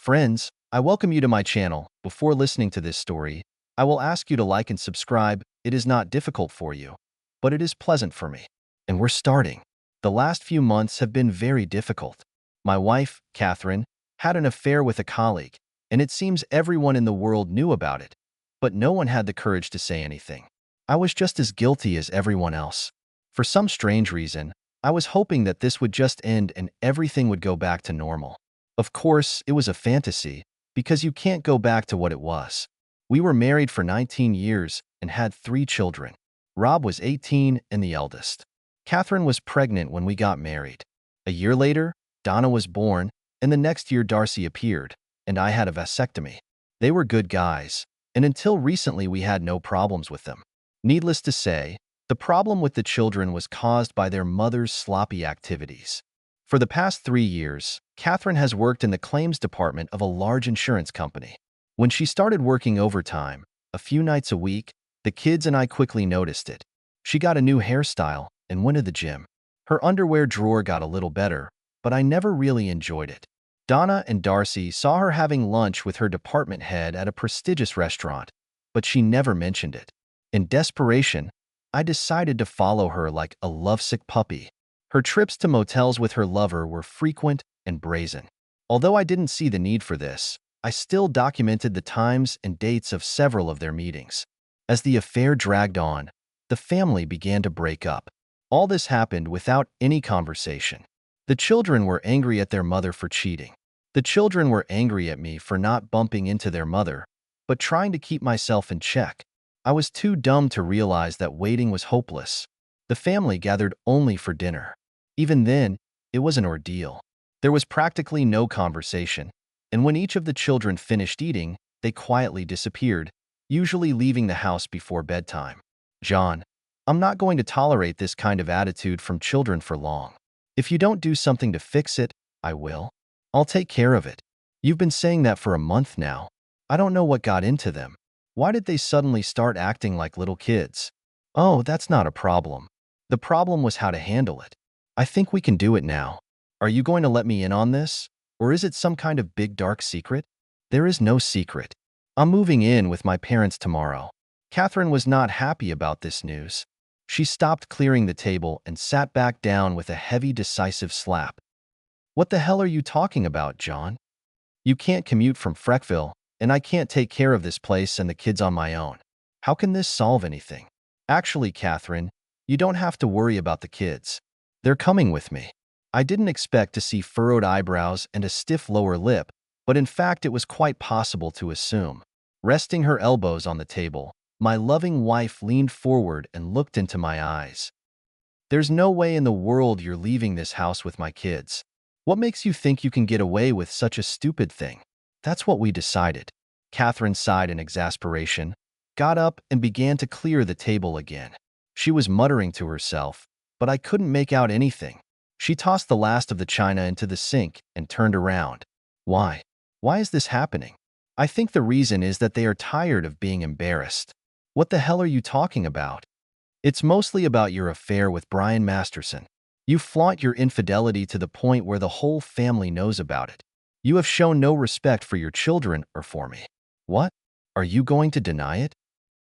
Friends, I welcome you to my channel. Before listening to this story, I will ask you to like and subscribe. It is not difficult for you, but it is pleasant for me. And we're starting. The last few months have been very difficult. My wife, Catherine, had an affair with a colleague, and it seems everyone in the world knew about it, but no one had the courage to say anything. I was just as guilty as everyone else. For some strange reason, I was hoping that this would just end and everything would go back to normal. Of course, it was a fantasy, because you can't go back to what it was. We were married for 19 years and had 3 children. Rob was 18 and the eldest. Catherine was pregnant when we got married. A year later, Donna was born, and the next year Darcy appeared, and I had a vasectomy. They were good guys, and until recently we had no problems with them. Needless to say, the problem with the children was caused by their mother's sloppy activities. For the past 3 years, Catherine has worked in the claims department of a large insurance company. When she started working overtime, a few nights a week, the kids and I quickly noticed it. She got a new hairstyle and went to the gym. Her underwear drawer got a little better, but I never really enjoyed it. Donna and Darcy saw her having lunch with her department head at a prestigious restaurant, but she never mentioned it. In desperation, I decided to follow her like a lovesick puppy. Her trips to motels with her lover were frequent and brazen. Although I didn't see the need for this, I still documented the times and dates of several of their meetings. As the affair dragged on, the family began to break up. All this happened without any conversation. The children were angry at their mother for cheating. The children were angry at me for not bumping into their mother, but trying to keep myself in check. I was too dumb to realize that waiting was hopeless. The family gathered only for dinner. Even then, it was an ordeal. There was practically no conversation, and when each of the children finished eating, they quietly disappeared, usually leaving the house before bedtime. John, I'm not going to tolerate this kind of attitude from children for long. If you don't do something to fix it, I will. I'll take care of it. You've been saying that for a month now. I don't know what got into them. Why did they suddenly start acting like little kids? Oh, that's not a problem. The problem was how to handle it. I think we can do it now. Are you going to let me in on this? Or is it some kind of big dark secret? There is no secret. I'm moving in with my parents tomorrow. Catherine was not happy about this news. She stopped clearing the table and sat back down with a heavy, decisive slap. What the hell are you talking about, John? You can't commute from Freckville, and I can't take care of this place and the kids on my own. How can this solve anything? Actually, Catherine, you don't have to worry about the kids. They're coming with me. I didn't expect to see furrowed eyebrows and a stiff lower lip, but in fact it was quite possible to assume. Resting her elbows on the table, my loving wife leaned forward and looked into my eyes. There's no way in the world you're leaving this house with my kids. What makes you think you can get away with such a stupid thing? That's what we decided. Catherine sighed in exasperation, got up and began to clear the table again. She was muttering to herself, but I couldn't make out anything. She tossed the last of the china into the sink and turned around. Why? Why is this happening? I think the reason is that they are tired of being embarrassed. What the hell are you talking about? It's mostly about your affair with Brian Masterson. You flaunt your infidelity to the point where the whole family knows about it. You have shown no respect for your children or for me. What? Are you going to deny it?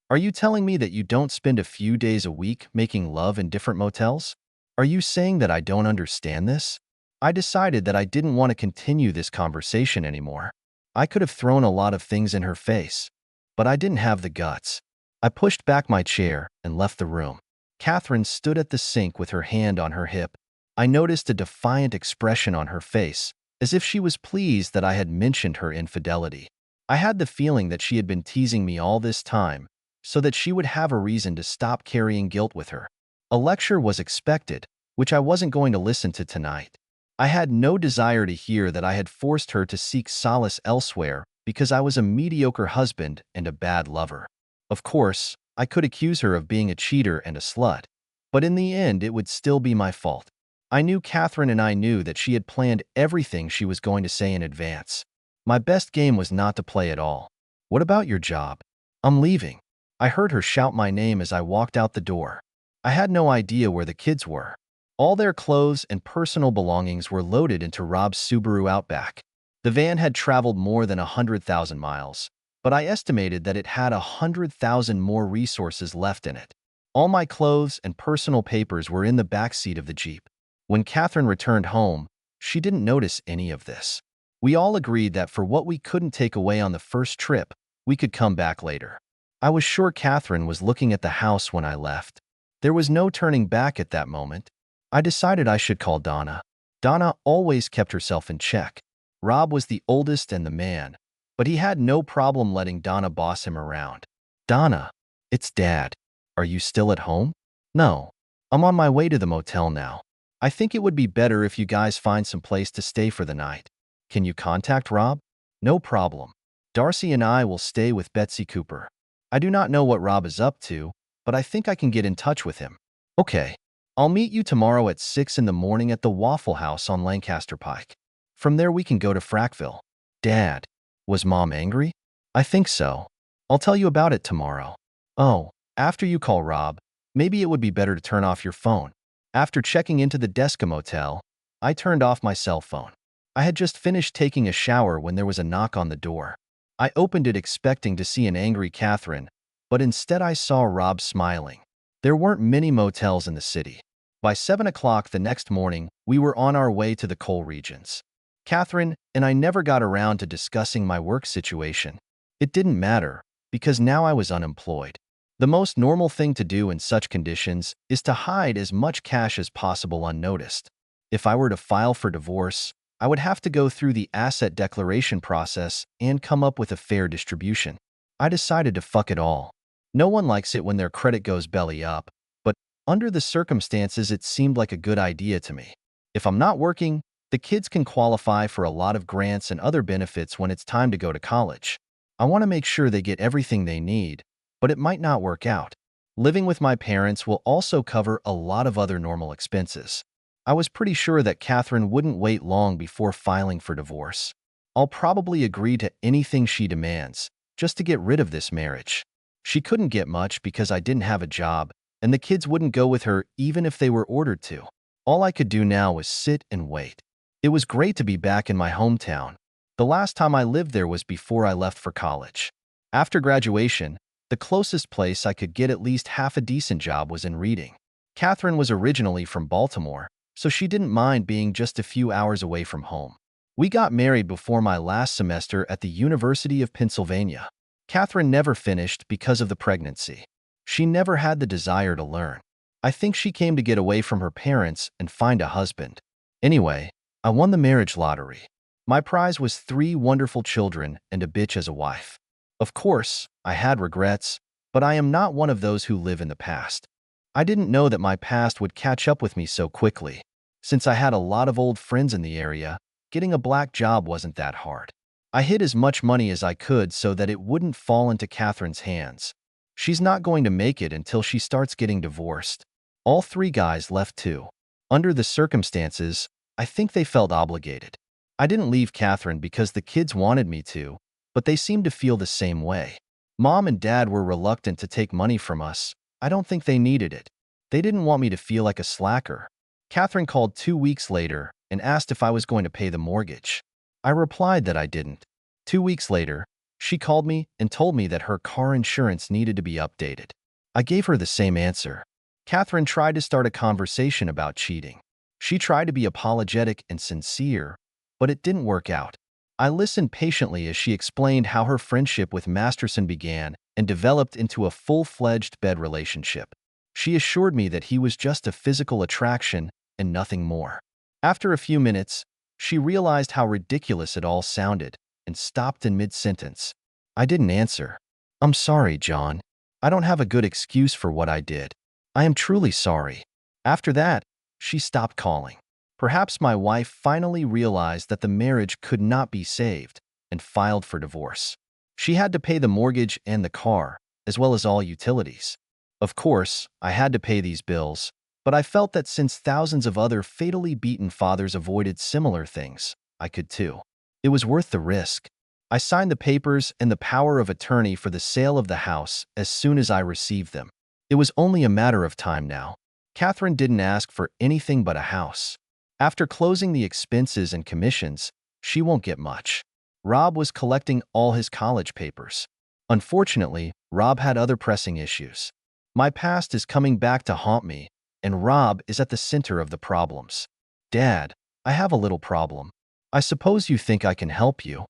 Are you telling me that you don't spend a few days a week making love in different motels? Are you saying that I don't understand this? I decided that I didn't want to continue this conversation anymore. I could have thrown a lot of things in her face, but I didn't have the guts. I pushed back my chair and left the room. Catherine stood at the sink with her hand on her hip. I noticed a defiant expression on her face, as if she was pleased that I had mentioned her infidelity. I had the feeling that she had been teasing me all this time, so that she would have a reason to stop carrying guilt with her. A lecture was expected, which I wasn't going to listen to tonight. I had no desire to hear that I had forced her to seek solace elsewhere because I was a mediocre husband and a bad lover. Of course, I could accuse her of being a cheater and a slut, but in the end it would still be my fault. I knew Catherine and I knew that she had planned everything she was going to say in advance. My best game was not to play at all. What about your job? I'm leaving. I heard her shout my name as I walked out the door. I had no idea where the kids were. All their clothes and personal belongings were loaded into Rob's Subaru Outback. The van had traveled more than 100,000 miles, but I estimated that it had 100,000 more resources left in it. All my clothes and personal papers were in the back seat of the Jeep. When Catherine returned home, she didn't notice any of this. We all agreed that for what we couldn't take away on the first trip, we could come back later. I was sure Catherine was looking at the house when I left. There was no turning back at that moment. I decided I should call Donna. Donna always kept herself in check. Rob was the oldest and the man, but he had no problem letting Donna boss him around. "Donna, it's Dad. Are you still at home?" "No. I'm on my way to the motel now. I think it would be better if you guys find some place to stay for the night. Can you contact Rob?" "No problem. Darcy and I will stay with Betsy Cooper. I do not know what Rob is up to, but I think I can get in touch with him." "Okay. I'll meet you tomorrow at 6 in the morning at the Waffle House on Lancaster Pike. From there we can go to Frackville." "Dad, was Mom angry?" "I think so. I'll tell you about it tomorrow." "Oh, after you call Rob, maybe it would be better to turn off your phone." After checking into the Desca Motel, I turned off my cell phone. I had just finished taking a shower when there was a knock on the door. I opened it expecting to see an angry Catherine, but instead I saw Rob smiling. There weren't many motels in the city. By 7 o'clock the next morning, we were on our way to the coal regions. Catherine and I never got around to discussing my work situation. It didn't matter, because now I was unemployed. The most normal thing to do in such conditions is to hide as much cash as possible unnoticed. If I were to file for divorce, I would have to go through the asset declaration process and come up with a fair distribution. I decided to fuck it all. No one likes it when their credit goes belly up, but under the circumstances it seemed like a good idea to me. If I'm not working, the kids can qualify for a lot of grants and other benefits when it's time to go to college. I want to make sure they get everything they need, but it might not work out. Living with my parents will also cover a lot of other normal expenses. I was pretty sure that Catherine wouldn't wait long before filing for divorce. I'll probably agree to anything she demands, just to get rid of this marriage. She couldn't get much because I didn't have a job, and the kids wouldn't go with her even if they were ordered to. All I could do now was sit and wait. It was great to be back in my hometown. The last time I lived there was before I left for college. After graduation, the closest place I could get at least half a decent job was in Reading. Catherine was originally from Baltimore, so she didn't mind being just a few hours away from home. We got married before my last semester at the University of Pennsylvania. Catherine never finished because of the pregnancy. She never had the desire to learn. I think she came to get away from her parents and find a husband. Anyway, I won the marriage lottery. My prize was 3 wonderful children and a bitch as a wife. Of course, I had regrets, but I am not one of those who live in the past. I didn't know that my past would catch up with me so quickly. Since I had a lot of old friends in the area, getting a black job wasn't that hard. I hid as much money as I could so that it wouldn't fall into Catherine's hands. She's not going to make it until she starts getting divorced. All 3 guys left too. Under the circumstances, I think they felt obligated. I didn't leave Catherine because the kids wanted me to, but they seemed to feel the same way. Mom and Dad were reluctant to take money from us. I don't think they needed it. They didn't want me to feel like a slacker. Catherine called 2 weeks later and asked if I was going to pay the mortgage. I replied that I didn't. 2 weeks later, she called me and told me that her car insurance needed to be updated. I gave her the same answer. Catherine tried to start a conversation about cheating. She tried to be apologetic and sincere, but it didn't work out. I listened patiently as she explained how her friendship with Masterson began and developed into a full-fledged bed relationship. She assured me that he was just a physical attraction and nothing more. After a few minutes, she realized how ridiculous it all sounded and stopped in mid-sentence. I didn't answer. "I'm sorry, John. I don't have a good excuse for what I did. I am truly sorry." After that, she stopped calling. Perhaps my wife finally realized that the marriage could not be saved and filed for divorce. She had to pay the mortgage and the car, as well as all utilities. Of course, I had to pay these bills, but I felt that since thousands of other fatally beaten fathers avoided similar things, I could too. It was worth the risk. I signed the papers and the power of attorney for the sale of the house as soon as I received them. It was only a matter of time now. Catherine didn't ask for anything but a house. After closing the expenses and commissions, She won't get much. Rob was collecting all his college papers. Unfortunately, Rob had other pressing issues. My past is coming back to haunt me, and Rob is at the center of the problems. Dad, I have a little problem. I suppose you think I can help you.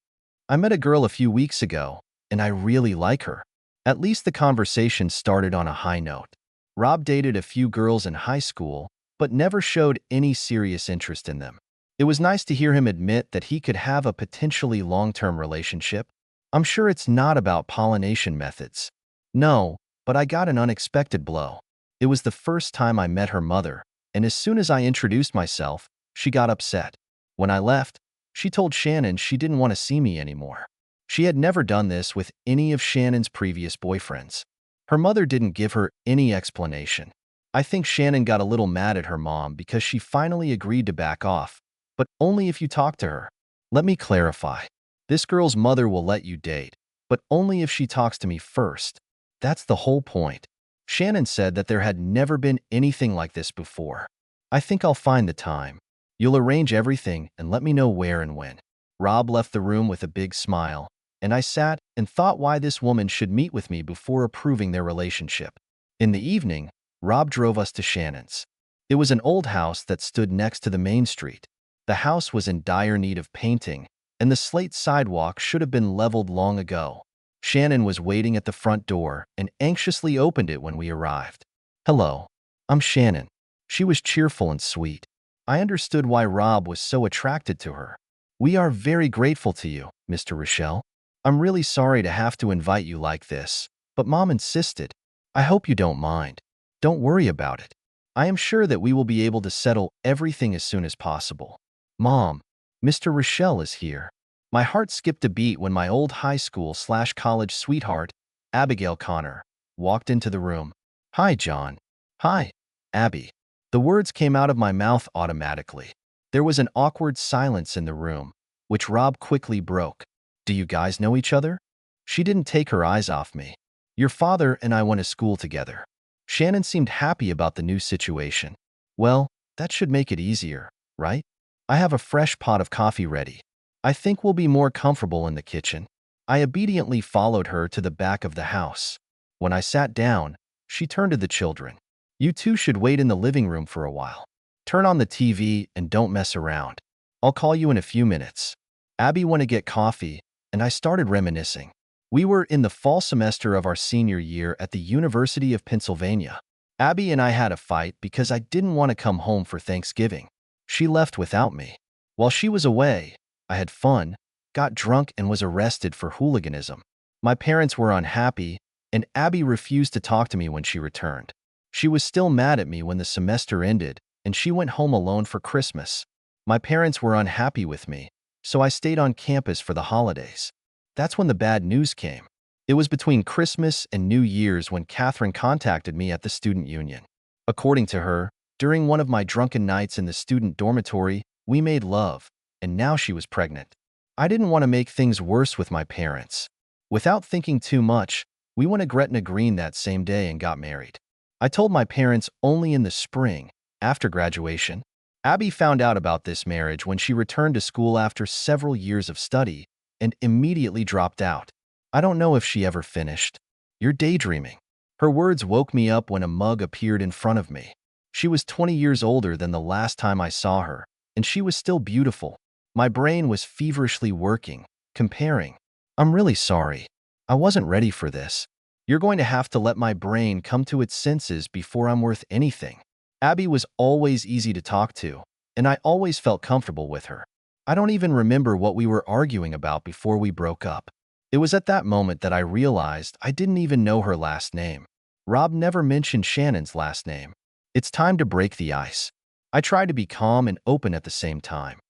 I met a girl a few weeks ago, and I really like her. At least the conversation started on a high note. Rob dated a few girls in high school, but never showed any serious interest in them. It was nice to hear him admit that he could have a potentially long-term relationship. I'm sure it's not about pollination methods. No, but I got an unexpected blow. It was the first time I met her mother, and as soon as I introduced myself, she got upset. When I left, she told Shannon she didn't want to see me anymore. She had never done this with any of Shannon's previous boyfriends. Her mother didn't give her any explanation. I think Shannon got a little mad at her mom because she finally agreed to back off, but only if you talk to her. Let me clarify. This girl's mother will let you date, but only if she talks to me first. That's the whole point. Shannon said that there had never been anything like this before. I think I'll find the time. You'll arrange everything and let me know where and when. Rob left the room with a big smile, and I sat and thought why this woman should meet with me before approving their relationship. In the evening, Rob drove us to Shannon's. It was an old house that stood next to the main street. The house was in dire need of painting, and the slate sidewalk should have been leveled long ago. Shannon was waiting at the front door and anxiously opened it when we arrived. "Hello, I'm Shannon." She was cheerful and sweet. I understood why Rob was so attracted to her. "We are very grateful to you, Mr. Rochelle. I'm really sorry to have to invite you like this, but Mom insisted. I hope you don't mind. Don't worry about it. I am sure that we will be able to settle everything as soon as possible." "Mom, Mr. Rochelle is here." My heart skipped a beat when my old high school/college sweetheart, Abigail Connor, walked into the room. "Hi, John." "Hi, Abby." The words came out of my mouth automatically. There was an awkward silence in the room, which Rob quickly broke. "Do you guys know each other?" She didn't take her eyes off me. "Your father and I went to school together." Shannon seemed happy about the new situation. "Well, that should make it easier, right? I have a fresh pot of coffee ready. I think we'll be more comfortable in the kitchen." I obediently followed her to the back of the house. When I sat down, she turned to the children. "You two should wait in the living room for a while. Turn on the TV and don't mess around. I'll call you in a few minutes." Abby went to get coffee, and I started reminiscing. We were in the fall semester of our senior year at the University of Pennsylvania. Abby and I had a fight because I didn't want to come home for Thanksgiving. She left without me. While she was away, I had fun, got drunk, and was arrested for hooliganism. My parents were unhappy, and Abby refused to talk to me when she returned. She was still mad at me when the semester ended, and she went home alone for Christmas. My parents were unhappy with me, so I stayed on campus for the holidays. That's when the bad news came. It was between Christmas and New Year's when Catherine contacted me at the student union. According to her, during one of my drunken nights in the student dormitory, we made love, and now she was pregnant. I didn't want to make things worse with my parents. Without thinking too much, we went to Gretna Green that same day and got married. I told my parents only in the spring, after graduation. Abby found out about this marriage when she returned to school after several years of study and immediately dropped out. I don't know if she ever finished. "You're daydreaming." Her words woke me up when a mug appeared in front of me. She was 20 years older than the last time I saw her, and she was still beautiful. My brain was feverishly working, comparing. "I'm really sorry. I wasn't ready for this. You're going to have to let my brain come to its senses before I'm worth anything." Abby was always easy to talk to, and I always felt comfortable with her. I don't even remember what we were arguing about before we broke up. It was at that moment that I realized I didn't even know her last name. Rob never mentioned Shannon's last name. It's time to break the ice. I tried to be calm and open at the same time.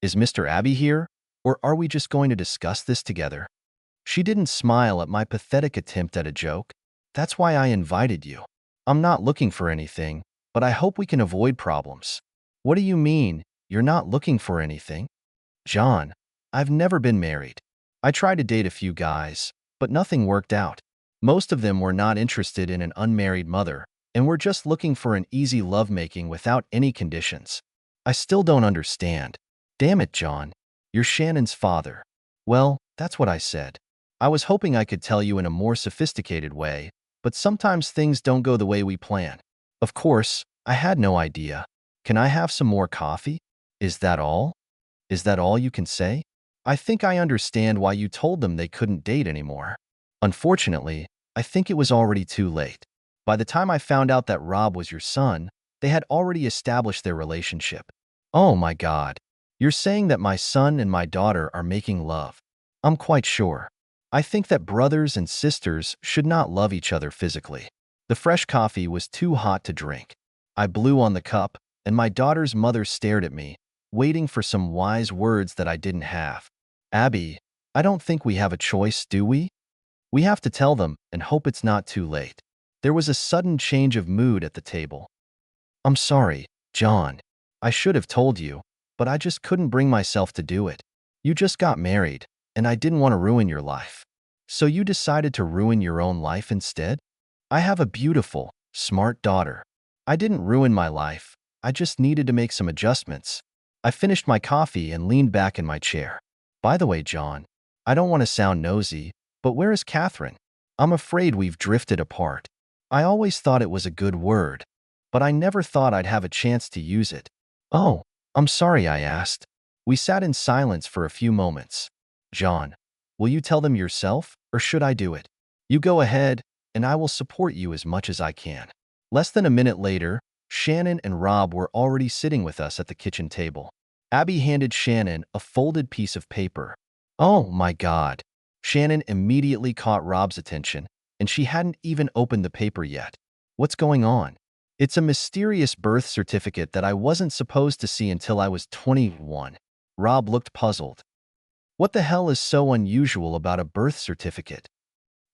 "Is Mr. Abby here, or are we just going to discuss this together?" She didn't smile at my pathetic attempt at a joke. "That's why I invited you. I'm not looking for anything, but I hope we can avoid problems." "What do you mean, you're not looking for anything?" "John, I've never been married. I tried to date a few guys, but nothing worked out. Most of them were not interested in an unmarried mother, and were just looking for an easy lovemaking without any conditions. I still don't understand." "Damn it, John. You're Shannon's father. Well, that's what I said. I was hoping I could tell you in a more sophisticated way, but sometimes things don't go the way we plan. Of course, I had no idea. Can I have some more coffee? Is that all? Is that all you can say? I think I understand why you told them they couldn't date anymore. Unfortunately, I think it was already too late. By the time I found out that Rob was your son, they had already established their relationship. Oh my God. You're saying that my son and my daughter are making love. I'm quite sure. I think that brothers and sisters should not love each other physically. The fresh coffee was too hot to drink. I blew on the cup, and my daughter's mother stared at me, waiting for some wise words that I didn't have. Abby, I don't think we have a choice, do we? We have to tell them and hope it's not too late. There was a sudden change of mood at the table. I'm sorry, John. I should have told you, but I just couldn't bring myself to do it. You just got married, and I didn't want to ruin your life. So you decided to ruin your own life instead? I have a beautiful, smart daughter. I didn't ruin my life. I just needed to make some adjustments. I finished my coffee and leaned back in my chair. By the way, John, I don't want to sound nosy, but where is Catherine? I'm afraid we've drifted apart. I always thought it was a good word, but I never thought I'd have a chance to use it. Oh, I'm sorry, I asked. We sat in silence for a few moments. John, will you tell them yourself, or should I do it? You go ahead, and I will support you as much as I can. Less than a minute later, Shannon and Rob were already sitting with us at the kitchen table. Abby handed Shannon a folded piece of paper. Oh my God. Shannon immediately caught Rob's attention, and she hadn't even opened the paper yet. What's going on? It's a mysterious birth certificate that I wasn't supposed to see until I was 21. Rob looked puzzled. What the hell is so unusual about a birth certificate?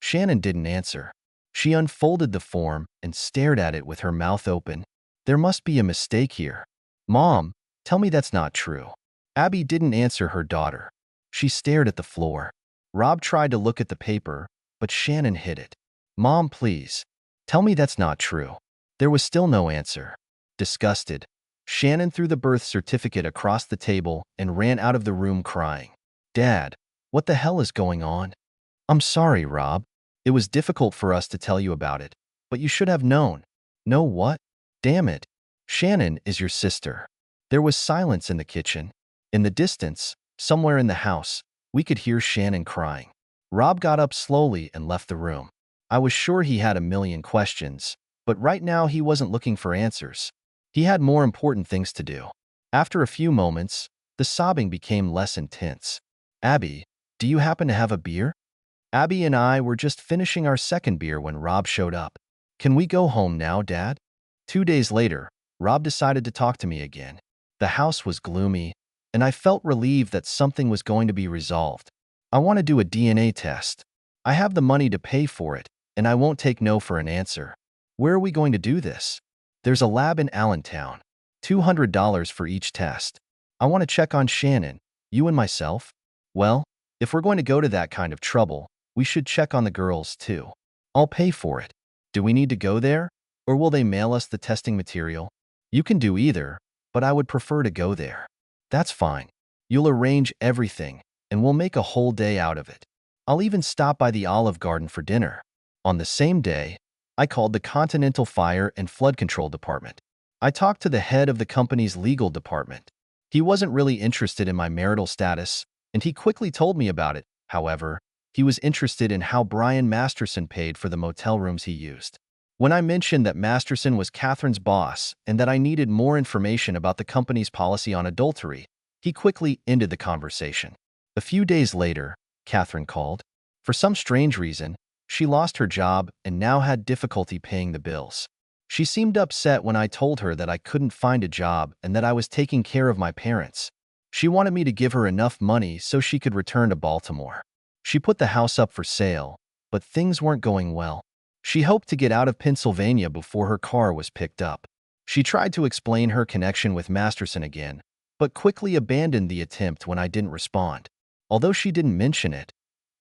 Shannon didn't answer. She unfolded the form and stared at it with her mouth open. There must be a mistake here. Mom, tell me that's not true. Abby didn't answer her daughter. She stared at the floor. Rob tried to look at the paper, but Shannon hid it. Mom, please. Tell me that's not true. There was still no answer. Disgusted, Shannon threw the birth certificate across the table and ran out of the room crying. Dad, what the hell is going on? I'm sorry, Rob. It was difficult for us to tell you about it, but you should have known. Know what? Damn it. Shannon is your sister. There was silence in the kitchen. In the distance, somewhere in the house, we could hear Shannon crying. Rob got up slowly and left the room. I was sure he had a million questions, but right now he wasn't looking for answers. He had more important things to do. After a few moments, the sobbing became less intense. Abby, do you happen to have a beer? Abby and I were just finishing our second beer when Rob showed up. Can we go home now, Dad? 2 days later, Rob decided to talk to me again. The house was gloomy, and I felt relieved that something was going to be resolved. I want to do a DNA test. I have the money to pay for it, and I won't take no for an answer. Where are we going to do this? There's a lab in Allentown. $200 for each test. I want to check on Shannon, you and myself. Well, if we're going to go to that kind of trouble, we should check on the girls too. I'll pay for it. Do we need to go there, or will they mail us the testing material? You can do either, but I would prefer to go there. That's fine. You'll arrange everything, and we'll make a whole day out of it. I'll even stop by the Olive Garden for dinner. On the same day, I called the Continental Fire and Flood Control Department. I talked to the head of the company's legal department. He wasn't really interested in my marital status, and he quickly told me about it. However, he was interested in how Brian Masterson paid for the motel rooms he used. When I mentioned that Masterson was Catherine's boss and that I needed more information about the company's policy on adultery, he quickly ended the conversation. A few days later, Catherine called. For some strange reason, she lost her job and now had difficulty paying the bills. She seemed upset when I told her that I couldn't find a job and that I was taking care of my parents. She wanted me to give her enough money so she could return to Baltimore. She put the house up for sale, but things weren't going well. She hoped to get out of Pennsylvania before her car was picked up. She tried to explain her connection with Masterson again, but quickly abandoned the attempt when I didn't respond. Although she didn't mention it,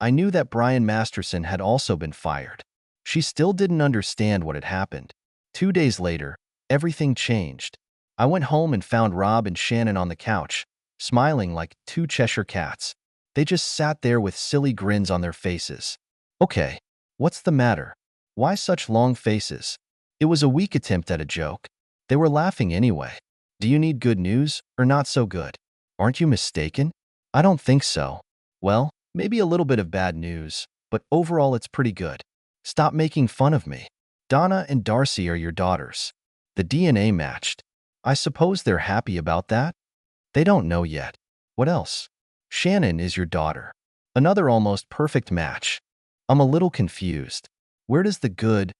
I knew that Brian Masterson had also been fired. She still didn't understand what had happened. 2 days later, everything changed. I went home and found Rob and Shannon on the couch, smiling like two Cheshire cats. They just sat there with silly grins on their faces. Okay, what's the matter? Why such long faces? It was a weak attempt at a joke. They were laughing anyway. Do you need good news or not so good? Aren't you mistaken? I don't think so. Well, maybe a little bit of bad news, but overall it's pretty good. Stop making fun of me. Donna and Darcy are your daughters. The DNA matched. I suppose they're happy about that? They don't know yet. What else? Shannon is your daughter. Another almost perfect match. I'm a little confused. Where does the good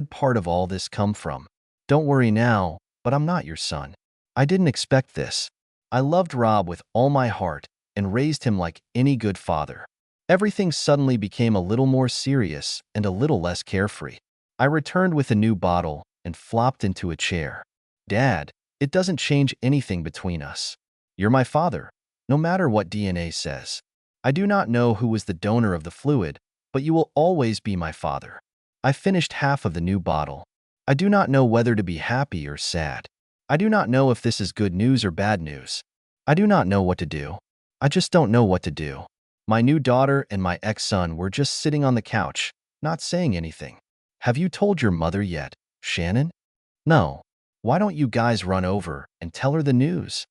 part of all this come from? Don't worry now, but I'm not your son. I didn't expect this. I loved Rob with all my heart and raised him like any good father. Everything suddenly became a little more serious and a little less carefree. I returned with a new bottle and flopped into a chair. Dad, it doesn't change anything between us. You're my father, no matter what DNA says. I do not know who was the donor of the fluid, but you will always be my father. I finished half of the new bottle. I do not know whether to be happy or sad. I do not know if this is good news or bad news. I do not know what to do. I just don't know what to do. My new daughter and my ex-son were just sitting on the couch, not saying anything. Have you told your mother yet, Shannon? No. Why don't you guys run over and tell her the news?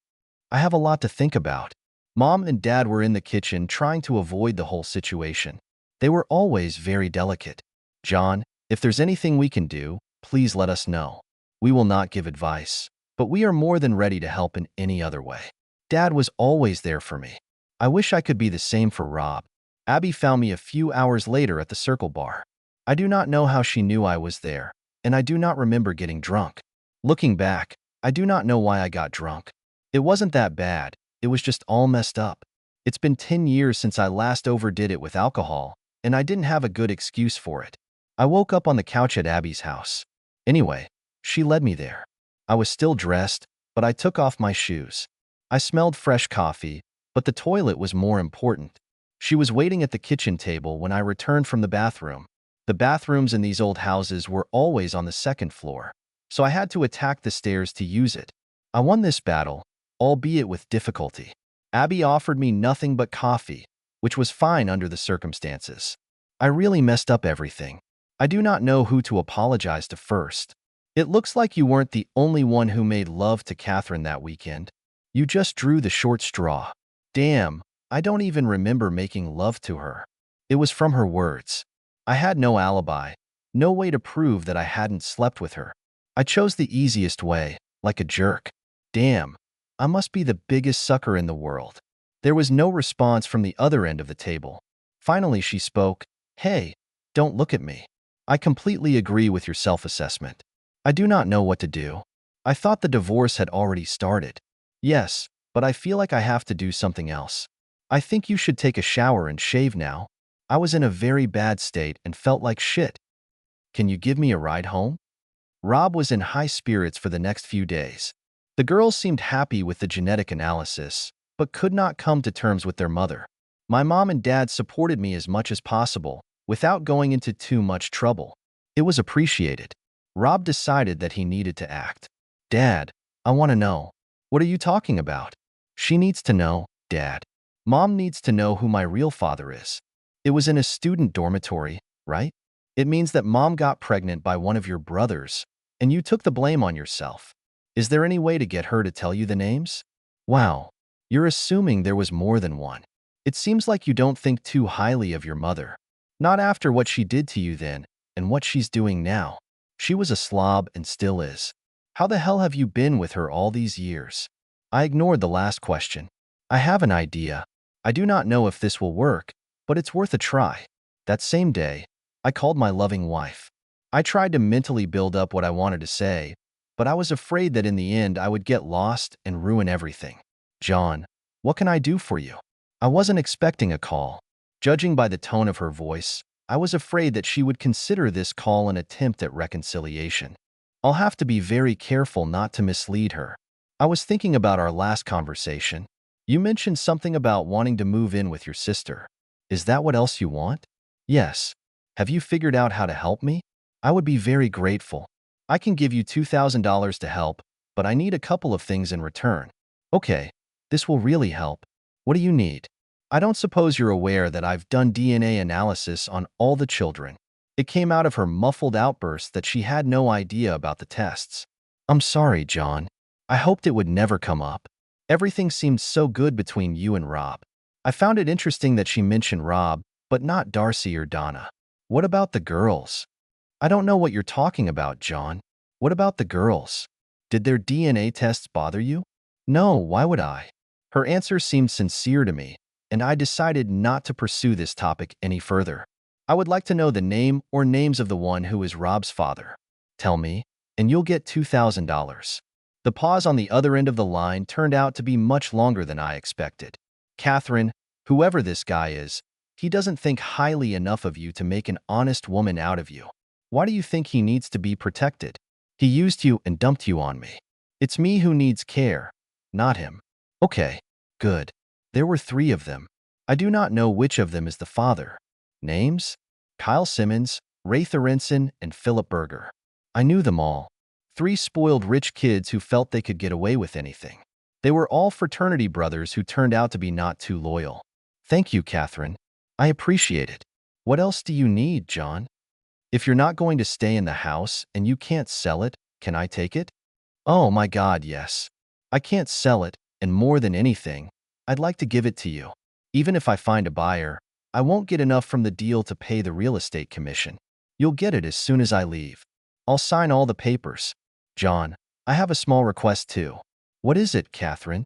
I have a lot to think about. Mom and Dad were in the kitchen trying to avoid the whole situation. They were always very delicate. John, if there's anything we can do, please let us know. We will not give advice, but we are more than ready to help in any other way. Dad was always there for me. I wish I could be the same for Rob. Abby found me a few hours later at the Circle Bar. I do not know how she knew I was there, and I do not remember getting drunk. Looking back, I do not know why I got drunk. It wasn't that bad, it was just all messed up. It's been 10 years since I last overdid it with alcohol, and I didn't have a good excuse for it. I woke up on the couch at Abby's house. Anyway, she led me there. I was still dressed, but I took off my shoes. I smelled fresh coffee, but the toilet was more important. She was waiting at the kitchen table when I returned from the bathroom. The bathrooms in these old houses were always on the second floor, so I had to attack the stairs to use it. I won this battle, albeit with difficulty. Abby offered me nothing but coffee, which was fine under the circumstances. I really messed up everything. I do not know who to apologize to first. It looks like you weren't the only one who made love to Catherine that weekend. You just drew the short straw. Damn, I don't even remember making love to her. It was from her words. I had no alibi, no way to prove that I hadn't slept with her. I chose the easiest way, like a jerk. Damn, I must be the biggest sucker in the world. There was no response from the other end of the table. Finally, she spoke. Hey, don't look at me. I completely agree with your self-assessment. I do not know what to do. I thought the divorce had already started. Yes, but I feel like I have to do something else. I think you should take a shower and shave now. I was in a very bad state and felt like shit. Can you give me a ride home? Rob was in high spirits for the next few days. The girls seemed happy with the genetic analysis, but could not come to terms with their mother. My mom and dad supported me as much as possible, without going into too much trouble. It was appreciated. Rob decided that he needed to act. Dad, I want to know. What are you talking about? She needs to know, Dad. Mom needs to know who my real father is. It was in a student dormitory, right? It means that Mom got pregnant by one of your brothers, and you took the blame on yourself. Is there any way to get her to tell you the names? Wow, you're assuming there was more than one. It seems like you don't think too highly of your mother. Not after what she did to you then, and what she's doing now. She was a slob and still is. How the hell have you been with her all these years? I ignored the last question. I have an idea. I do not know if this will work, but it's worth a try. That same day, I called my loving wife. I tried to mentally build up what I wanted to say, but I was afraid that in the end I would get lost and ruin everything. John, what can I do for you? I wasn't expecting a call. Judging by the tone of her voice, I was afraid that she would consider this call an attempt at reconciliation. I'll have to be very careful not to mislead her. I was thinking about our last conversation. You mentioned something about wanting to move in with your sister. Is that what else you want? Yes. Have you figured out how to help me? I would be very grateful. I can give you $2,000 to help, but I need a couple of things in return. Okay, This will really help. What do you need? I don't suppose you're aware that I've done DNA analysis on all the children. It came out of her muffled outburst that she had no idea about the tests. I'm sorry, John. I hoped it would never come up. Everything seemed so good between you and Rob. I found it interesting that she mentioned Rob, but not Darcy or Donna. What about the girls? I don't know what you're talking about, John. What about the girls? Did their DNA tests bother you? No, why would I? Her answer seemed sincere to me, and I decided not to pursue this topic any further. I would like to know the name or names of the one who is Rob's father. Tell me, and you'll get $2,000. The pause on the other end of the line turned out to be much longer than I expected. Catherine, whoever this guy is, he doesn't think highly enough of you to make an honest woman out of you. Why do you think he needs to be protected? He used you and dumped you on me. It's me who needs care, not him. Okay, good. There were 3 of them. I do not know which of them is the father. Names? Kyle Simmons, Ray Thorenson, and Philip Berger. I knew them all. 3 spoiled rich kids who felt they could get away with anything. They were all fraternity brothers who turned out to be not too loyal. Thank you, Catherine. I appreciate it. What else do you need, John? If you're not going to stay in the house and you can't sell it, can I take it? Oh my God, yes. I can't sell it, and more than anything, I'd like to give it to you. Even if I find a buyer, I won't get enough from the deal to pay the real estate commission. You'll get it as soon as I leave. I'll sign all the papers. John, I have a small request too. What is it, Catherine?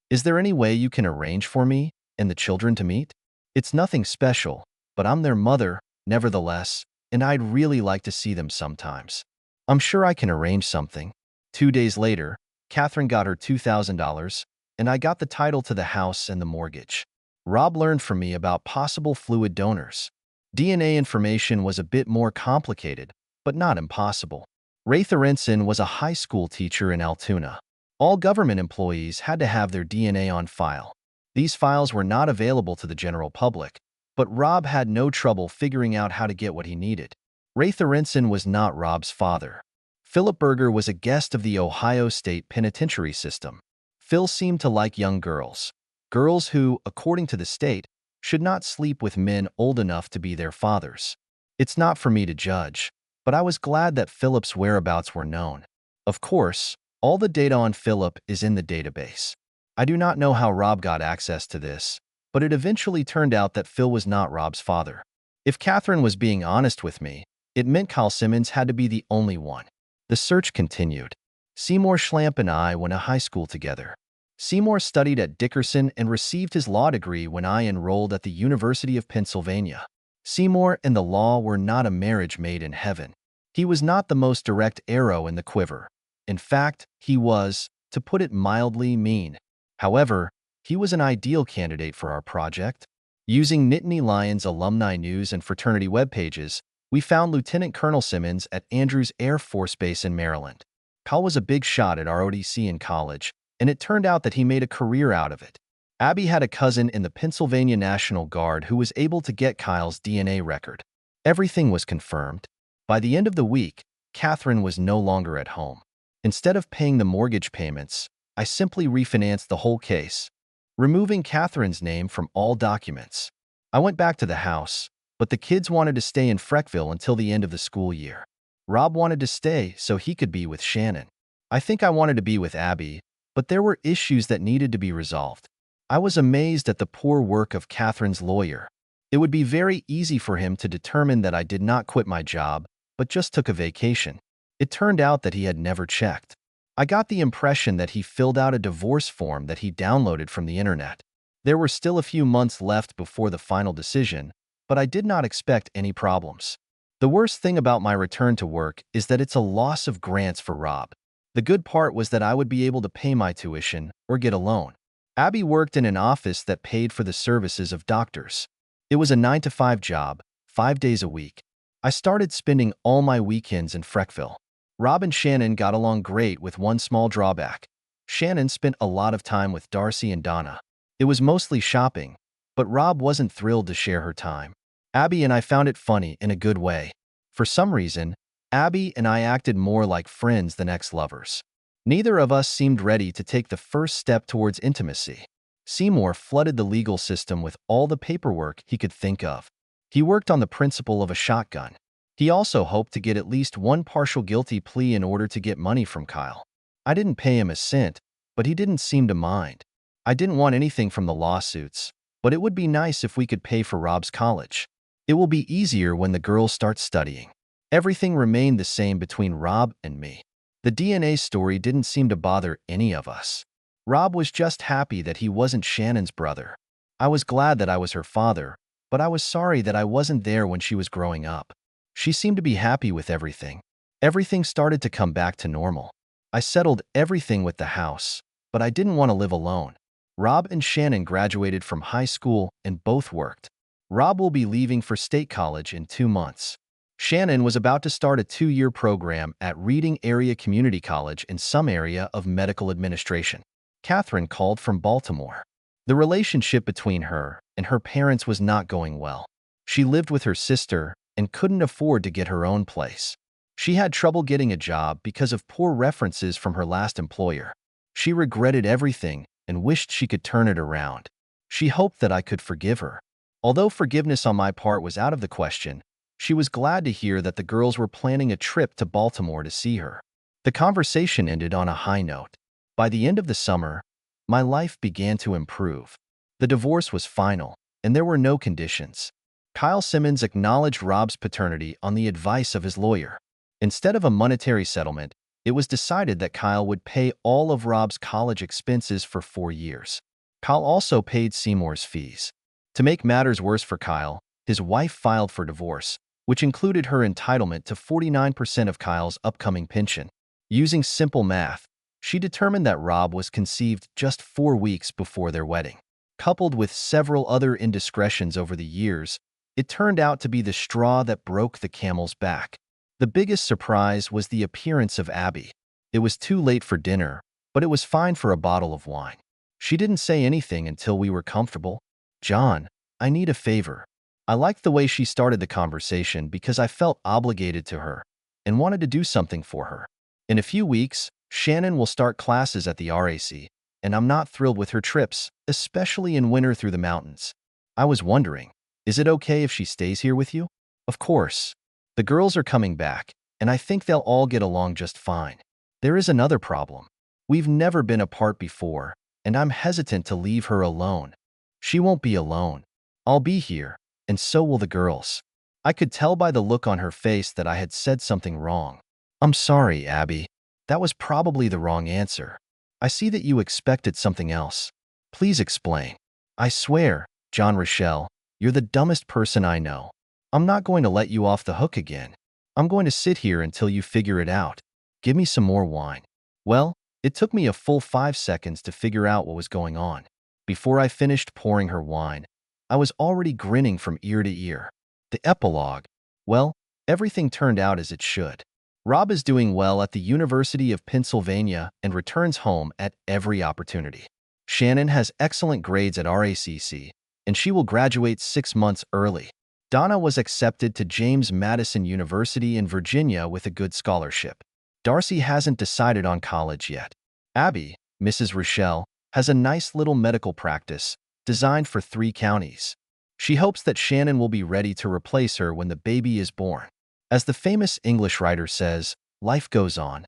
Is there any way you can arrange for me and the children to meet? It's nothing special, but I'm their mother, nevertheless, and I'd really like to see them sometimes. I'm sure I can arrange something. 2 days later, Catherine got her $2,000, and I got the title to the house and the mortgage. Rob learned from me about possible fluid donors. DNA information was a bit more complicated, but not impossible. Ray Thorenson was a high school teacher in Altoona. All government employees had to have their DNA on file. These files were not available to the general public, but Rob had no trouble figuring out how to get what he needed. Ray Thorenson was not Rob's father. Philip Berger was a guest of the Ohio State Penitentiary System. Phil seemed to like young girls. Girls who, according to the state, should not sleep with men old enough to be their fathers. It's not for me to judge, but I was glad that Philip's whereabouts were known. Of course, all the data on Philip is in the database. I do not know how Rob got access to this, but it eventually turned out that Phil was not Rob's father. If Catherine was being honest with me, it meant Kyle Simmons had to be the only one. The search continued. Seymour Schlamp and I went to high school together. Seymour studied at Dickerson and received his law degree when I enrolled at the University of Pennsylvania. Seymour and the law were not a marriage made in heaven. He was not the most direct arrow in the quiver. In fact, he was, to put it mildly, mean. However, he was an ideal candidate for our project. Using Nittany Lions alumni news and fraternity web pages, we found Lieutenant Colonel Simmons at Andrews Air Force Base in Maryland. Kyle was a big shot at ROTC in college, and it turned out that he made a career out of it. Abby had a cousin in the Pennsylvania National Guard who was able to get Kyle's DNA record. Everything was confirmed. By the end of the week, Catherine was no longer at home. Instead of paying the mortgage payments, I simply refinanced the whole case, removing Catherine's name from all documents. I went back to the house, but the kids wanted to stay in Freckville until the end of the school year. Rob wanted to stay so he could be with Shannon. I think I wanted to be with Abby, but there were issues that needed to be resolved. I was amazed at the poor work of Catherine's lawyer. It would be very easy for him to determine that I did not quit my job, but just took a vacation. It turned out that he had never checked. I got the impression that he filled out a divorce form that he downloaded from the internet. There were still a few months left before the final decision, but I did not expect any problems. The worst thing about my return to work is that it's a loss of grants for Rob. The good part was that I would be able to pay my tuition or get a loan. Abby worked in an office that paid for the services of doctors. It was a 9-to-5 job, 5 days a week. I started spending all my weekends in Freckville. Rob and Shannon got along great with one small drawback. Shannon spent a lot of time with Darcy and Donna. It was mostly shopping, but Rob wasn't thrilled to share her time. Abby and I found it funny in a good way. For some reason, Abby and I acted more like friends than ex-lovers. Neither of us seemed ready to take the first step towards intimacy. Seymour flooded the legal system with all the paperwork he could think of. He worked on the principle of a shotgun. He also hoped to get at least one partial guilty plea in order to get money from Kyle. I didn't pay him a cent, but he didn't seem to mind. I didn't want anything from the lawsuits, but it would be nice if we could pay for Rob's college. It will be easier when the girls start studying. Everything remained the same between Rob and me. The DNA story didn't seem to bother any of us. Rob was just happy that he wasn't Shannon's brother. I was glad that I was her father, but I was sorry that I wasn't there when she was growing up. She seemed to be happy with everything. Everything started to come back to normal. I settled everything with the house, but I didn't want to live alone. Rob and Shannon graduated from high school and both worked. Rob will be leaving for state college in 2 months. Shannon was about to start a 2-year program at Reading Area Community College in some area of medical administration. Catherine called from Baltimore. The relationship between her and her parents was not going well. She lived with her sister and couldn't afford to get her own place. She had trouble getting a job because of poor references from her last employer. She regretted everything and wished she could turn it around. She hoped that I could forgive her. Although forgiveness on my part was out of the question, she was glad to hear that the girls were planning a trip to Baltimore to see her. The conversation ended on a high note. By the end of the summer, my life began to improve. The divorce was final, and there were no conditions. Kyle Simmons acknowledged Rob's paternity on the advice of his lawyer. Instead of a monetary settlement, it was decided that Kyle would pay all of Rob's college expenses for 4 years. Kyle also paid Seymour's fees. To make matters worse for Kyle, his wife filed for divorce, which included her entitlement to 49% of Kyle's upcoming pension. Using simple math, she determined that Rob was conceived just 4 weeks before their wedding. Coupled with several other indiscretions over the years, it turned out to be the straw that broke the camel's back. The biggest surprise was the appearance of Abby. It was too late for dinner, but it was fine for a bottle of wine. She didn't say anything until we were comfortable. "John, I need a favor." I liked the way she started the conversation because I felt obligated to her and wanted to do something for her. In a few weeks, Shannon will start classes at the RAC, and I'm not thrilled with her trips, especially in winter through the mountains. I was wondering, is it okay if she stays here with you? Of course. The girls are coming back, and I think they'll all get along just fine. There is another problem. We've never been apart before, and I'm hesitant to leave her alone. She won't be alone. I'll be here, and so will the girls. I could tell by the look on her face that I had said something wrong. I'm sorry, Abby. That was probably the wrong answer. I see that you expected something else. Please explain. I swear, John Rochelle, you're the dumbest person I know. I'm not going to let you off the hook again. I'm going to sit here until you figure it out. Give me some more wine. Well, it took me a full 5 seconds to figure out what was going on. Before I finished pouring her wine, I was already grinning from ear to ear. The epilogue. Well, everything turned out as it should. Rob is doing well at the University of Pennsylvania and returns home at every opportunity. Shannon has excellent grades at RACC, and she will graduate 6 months early. Donna was accepted to James Madison University in Virginia with a good scholarship. Darcy hasn't decided on college yet. Abby, Mrs. Rochelle, has a nice little medical practice designed for 3 counties. She hopes that Shannon will be ready to replace her when the baby is born. As the famous English writer says, life goes on.